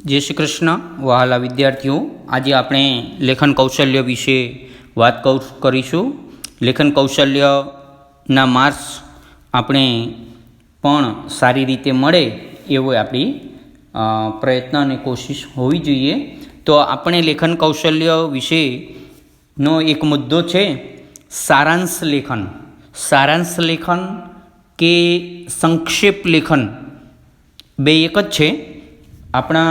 जय श्री कृष्ण वहाला विद्यार्थीओ, आज आपणे लेखन कौशल्य विषे बात करीशुं। लेखन कौशल्यना मार्क्स आपणे पण सारी रीते मळे एवो आपणी प्रयत्न अने कोशिश होवी जोईए। तो आपणे लेखन कौशल्य विशेनो एक मुद्दो छे सारांश लेखन। सारांश लेखन के संक्षेप लेखन बे एक ज छे। अपना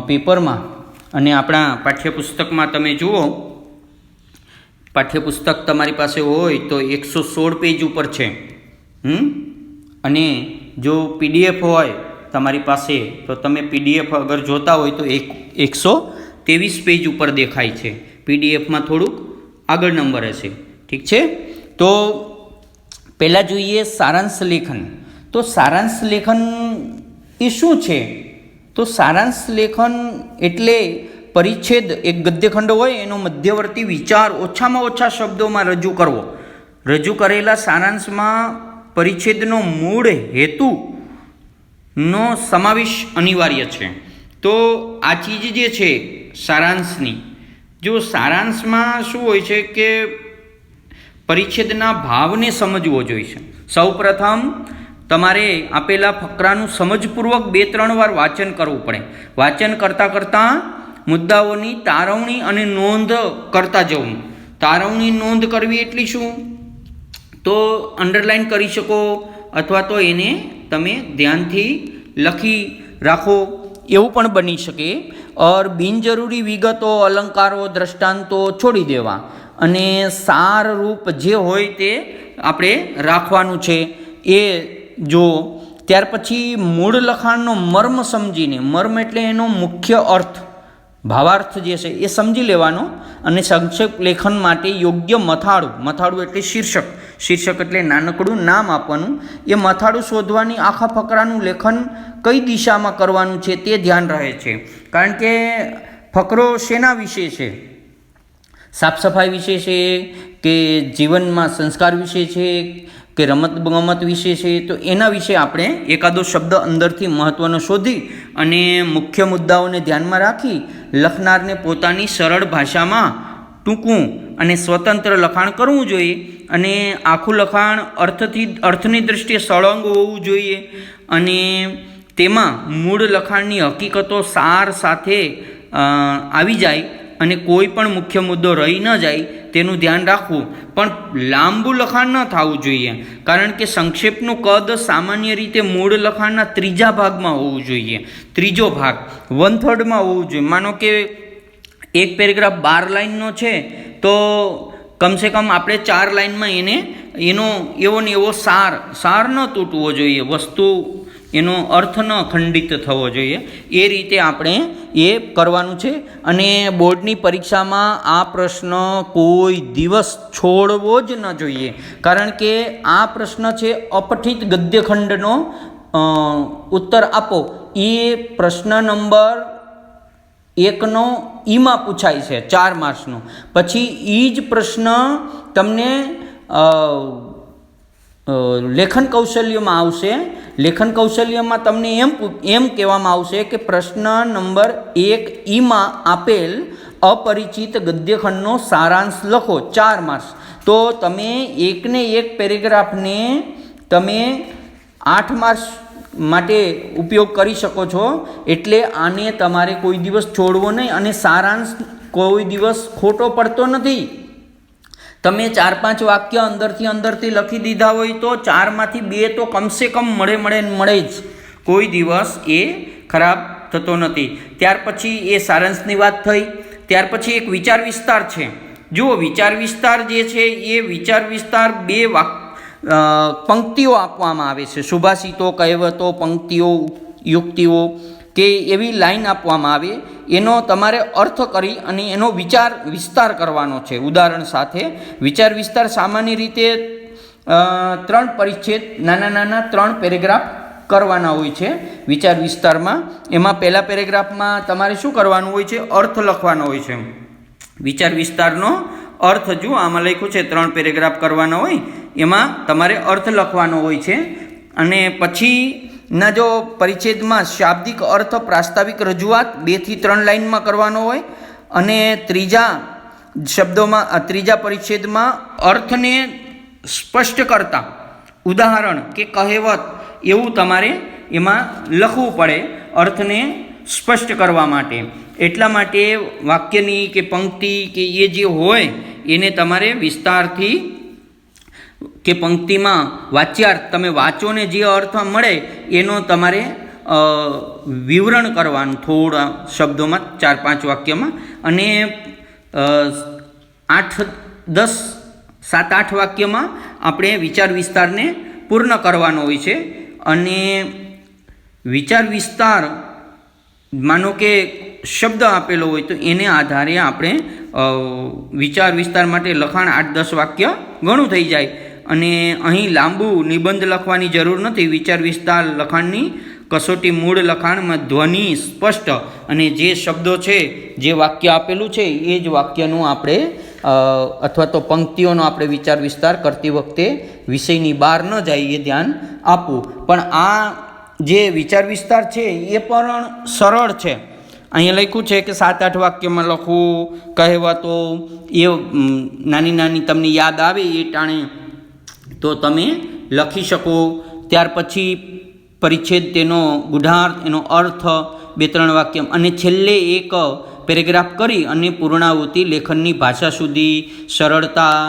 पेपर में अने अपना पाठ्यपुस्तक में तमे जुओ, पाठ्यपुस्तक तमारी पासे होय तो 116 पेज पर छे। अने जो पीडीएफ होय तमारी पासे तो तमे पीडीएफ अगर जोता होय तो 123 पेज पर देखाय छे। पीडीएफ में थोड़ुंक आगळ नंबर हशे, ठीक छे। तो पहला जोईए सारांश लेखन। तो सारांश लेखन ए शुं छे? तो सारांश लेखन एटले परिच्छेद, एक गद्यखंड होय एनो मध्यवर्ती विचार ओछामां ओछा शब्दों रजू करवो। रजू करेला सारांश में परिच्छेदनो मूळ हेतु नो समावेश अनिवार्य छे। तो आ चीज जे छे सारांशनी, जो सारांश में शुं होय छे के परिच्छेदना भावने समजवो जोईए। सौ प्रथम तमारे आपेला फकरानुं समजपूर्वक 2-3 वार वाचन करवुं पड़े। वाचन करता करता मुद्दाओनी तारवणी अने नोंध करता जवुं। तारवणी नोंध करवी एटली शुं? तो अंडरलाइन करी शको अथवा तो एने तमे ध्यानथी लखी राखो एवुं पण बनी शके। और बिनजरूरी विगतो, अलंकारो, दृष्टांतो छोड़ी देवा अने सार रूप जे होय ते आपणे राखवानुं छे ए जो। त्यार पछी मूळ लखाणनो मर्म समजीने, मर्म एटले एनो मुख्य अर्थ, भावार्थ जे छे ए समजी लेवानो। अने संक्षेप लेखन माटे योग्य मथाळुं, मथाळुं एटले शीर्षक, शीर्षक एटले नानकड़ुं नाम आपवानुं। ए मथाळुं शोधवानी आखा फकरानुं लेखन कई दिशामां करवानुं छे ते ध्यान रहे छे। कारण के फकरो शेना विषे छे? साफ सफाई विषे छे के जीवन में संस्कार विषे छे के रमत गमत विषे छे? तो एना विषे आपणे एकादो शब्द अंदरथी महत्वनो शोधी अने मुख्य मुद्दाओने ध्यान में राखी लखनारने पोतानी सरळ भाषामां टूंकું अने स्वतंत्र लखाण करवुं जोईए। अने आखुं लखाण अर्थनी दृष्टिए सळंग होवुं जोईए अने तेमां मूळ लखाणनी हकीकतो सार साथे आवी जाय अने कोई पण मुख्य मुद्दो रही न जाय तेनुं ध्यान राखवुं। पण लांबू लखाण न थवुं जोईए, कारण के संक्षेपनुं कद सामान्य रीते मूळ लखाणना त्रीजा भागमां होवुं जोईए। त्रीजो भाग 1/3 में होवुं जोईए। मानो के एक पेरेग्राफ 12 लाइननो छे तो कम से कम आपणे 4 लाइन में एनो एवो ने एवो सार न तूटवो जोईए, वस्तु एनो अर्थ न खंडित थवो जोईए। ए रीते आपणे ए करवानुं छे। अने बोर्डनी परीक्षामां आ प्रश्न कोई दिवस छोड़वो ज न जोईए, कारण के आ प्रश्न छे अपठित गद्यखंडनो उत्तर आपो। ए प्रश्न नंबर 1 नो ईमां पूछाय छे 4 मार्क्सनो। पछी ई ज प्रश्न तमने लेखन कौशल्य में आवशे। लेखन कौशल्य में तमने एम कहेवामां आवशे के प्रश्न नंबर 1 ई में आपेल अपरिचित गद्यखंडनो सारांश लखो, 4 मार्क्स। तो तमे एक ने एक पेरेग्राफ ने तमे 8 मार्क्स माटे उपयोग करी शको छो। एटले आने तमारे कोई दिवस छोड़वो नहीं अने सारांश कोई दिवस खोटो पड़तो नथी। तमे 4-5 वाक्य अंदरथी लखी दीधा होय तो 4 मांथी 2 तो कम से कम मळे ज, कोई दिवस ए खराब थतो नथी। त्यार पछी ए सारांशनी वात थई। त्यार पछी एक विचार विस्तार छे। जो विचार विस्तार जे छे ए विचार विस्तार 2 पंक्तिओ आपवामां आवे छे। सुभाषितो, कहेवतो, पंक्तिओ, युक्तिओ के एवी लाइन आपवामां आवे, एनो तमारे अर्थ करी अने एनो विचार विस्तार करवानो छे उदाहरण साथे। विचार विस्तार सामान्य रीते 3 परिच्छेद, नाना नाना 3 पेरेग्राफ करवाना होय छे विचार विस्तारमां। एमां पहेला पेरेग्राफमां तमारे शुं करवानुं होय छे? अर्थ लखवानो होय छे। विचार विस्तारनो अर्थ जो आमां लख्युं छे 3 पेरेग्राफ करवाना होय, एमां तमारे अर्थ लखवानो होय छे। अने पछी ના જો પરિચ્છેદમાં શાબ્દિક અર્થ પ્રાસ્તાવિક રજૂઆત 2 થી 3 લાઇનમાં કરવાનો હોય અને ત્રીજા પરિચ્છેદમાં અર્થને સ્પષ્ટ કરતા ઉદાહરણ કે કહેવત એવું તમારે એમાં લખવું પડે અર્થને સ્પષ્ટ કરવા માટે. એટલા માટે વાક્યની કે પંક્તિ કે એ જે હોય એને તમારે વિસ્તારથી કે પંક્તિમાં વાચ્યાર્થ તમે વાંચો ને જે અર્થ મળે એનો તમારે વિવરણ કરવાનું થોડા શબ્દોમાં 4-5 વાક્યમાં અને 7-8 વાક્યમાં આપણે વિચાર વિસ્તારને પૂર્ણ કરવાનો હોય છે. અને વિચાર વિસ્તાર માનો કે શબ્દ આપેલો હોય તો એને આધારે આપણે વિચાર વિસ્તાર માટે લખાણ 8-10 વાક્ય ઘણું થઈ જાય. અને અહીં લાંબુ નિબંધ લખવાની જરૂર નથી. વિચાર વિસ્તાર લખાણની કસોટી મૂળ લખાણમાં ધ્વનિ સ્પષ્ટ અને જે શબ્દો છે જે વાક્ય આપેલું છે એ જ વાક્યનું આપણે અથવા તો પંક્તિઓનો આપણે વિચાર વિસ્તાર કરતી વખતે વિષયની બહાર ન જાય એ ધ્યાન આપવું. પણ આ જે વિચાર વિસ્તાર છે એ પણ સરળ છે. અહીંયા લખ્યું છે કે 7-8 વાક્યમાં લખવું, કહેવતો એ નાની તમને યાદ આવે એ ટાણે તો તમે લખી શકો. ત્યાર પછી પરિચ્છેદ, તેનો ગુઢાર્થ, એનો અર્થ 2-3 વાક્ય અને છેલ્લે એક પેરેગ્રાફ કરી અને પૂર્ણાહુતિ, લેખનની ભાષા સુધી, સરળતા,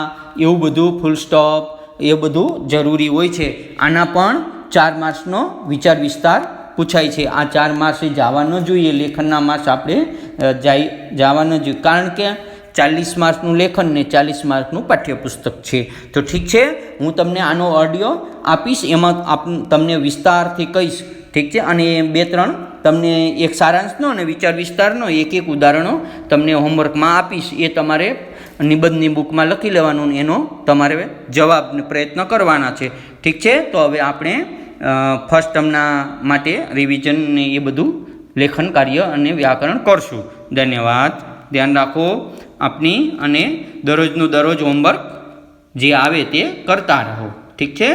એવું બધું, ફૂલ સ્ટોપ, એ બધું જરૂરી હોય છે. આના પણ 4 માર્ક્સનો વિચાર વિસ્તાર પૂછાય છે. આ 4 માર્ક્સે જવા ન જોઈએ, લેખનના માર્ક્સ આપણે જવા ન જોઈએ, કારણ કે 40 માર્ક્સનું લેખન ને 40 માર્ક્સનું પાઠ્યપુસ્તક છે. તો ઠીક છે, હું તમને આનો ઓડિયો આપીશ, એમાં તમને વિસ્તારથી કહીશ. ઠીક છે. અને 2-3 તમને એક સારાંશનો અને વિચાર વિસ્તારનો એક ઉદાહરણો તમને હોમવર્કમાં આપીશ. એ તમારે નિબંધની બુકમાં લખી લેવાનું, એનો તમારે જવાબને પ્રયત્ન કરવાના છે. ઠીક છે. તો હવે આપણે ફર્સ્ટ ટર્મના માટે રિવિઝન ને એ બધું લેખન કાર્ય અને વ્યાકરણ કરશું. ધન્યવાદ. ધ્યાન રાખો આપની અને દરરોજનું હોમવર્ક જે આવે તે કરતા રહો. ઠીક છે.